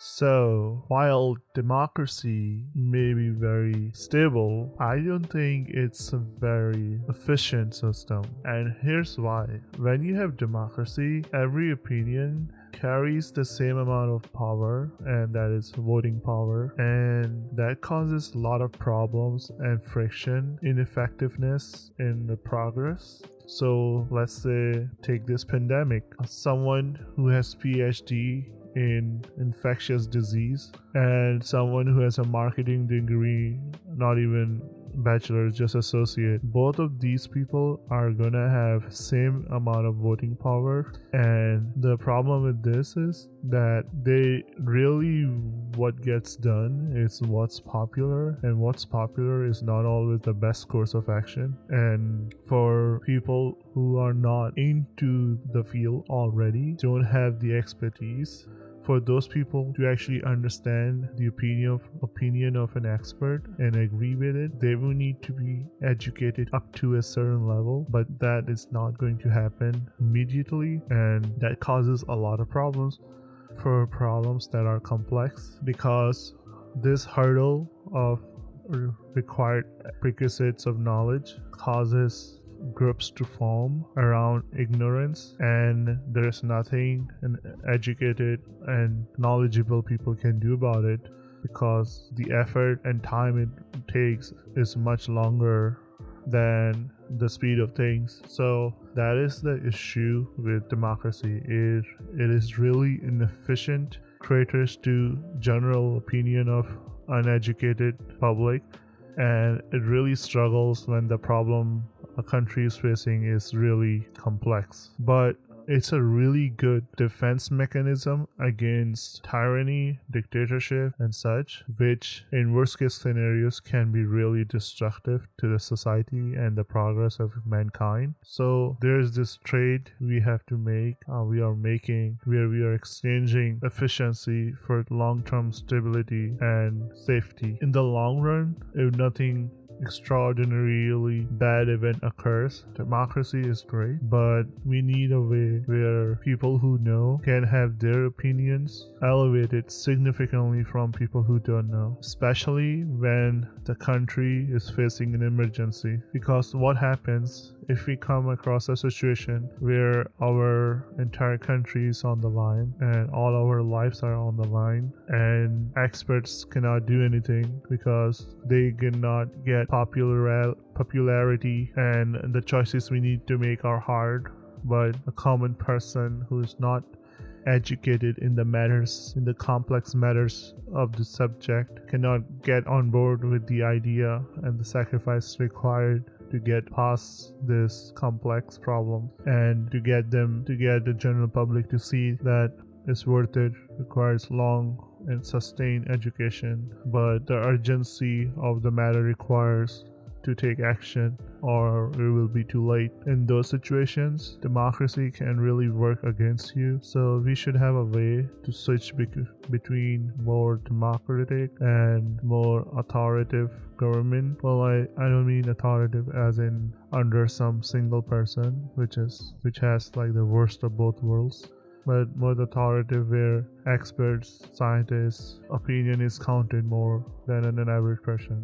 So, while democracy may be very stable, I don't think it's a very efficient system. And here's why. When you have democracy, every opinion carries the same amount of power, and that is voting power, and that causes a lot of problems and friction, ineffectiveness in the progress. So let's say take this pandemic. Someone who has PhD in infectious disease and someone who has a marketing degree, not even bachelor's, just associate, both of these people are gonna have same amount of voting power. And the problem with this is that they really, what gets done is what's popular, and what's popular is not always the best course of action. And for people who are not into the field already, don't have the expertise, for those people to actually understand the opinion of an expert and agree with it, they will need to be educated up to a certain level, but that is not going to happen immediately, and that causes a lot of problems for problems that are complex, because this hurdle of required prerequisites of knowledge causes groups to form around ignorance, and there's nothing an educated and knowledgeable people can do about it, because the effort and time it takes is much longer than the speed of things. So that is the issue with democracy. It is really inefficient, caters to general opinion of uneducated public, and it really struggles when the problem a country is facing is really complex. But it's a really good defense mechanism against tyranny, dictatorship, and such, which in worst case scenarios can be really destructive to the society and the progress of mankind. So there's this trade we have to make, we are making, where we are exchanging efficiency for long-term stability and safety. In the long run, if nothing extraordinarily bad event occurs, democracy is great, but we need a way where people who know can have their opinions elevated significantly from people who don't know, especially when the country is facing an emergency. Because what happens if we come across a situation where our entire country is on the line and all our lives are on the line, and experts cannot do anything because they cannot get popularity, and the choices we need to make are hard, but a common person who is not educated in the complex matters of the subject cannot get on board with the idea and the sacrifice required to get past this complex problem, and to get the general public to see that it's worth it, requires long and sustained education, but the urgency of the matter requires to take action, or it will be too late. In those situations, democracy can really work against you. So we should have a way to switch between more democratic and more authoritative government. Well, I don't mean authoritative as in under some single person, which has like the worst of both worlds, but more authoritative where experts, scientists' opinion is counted more than an average person.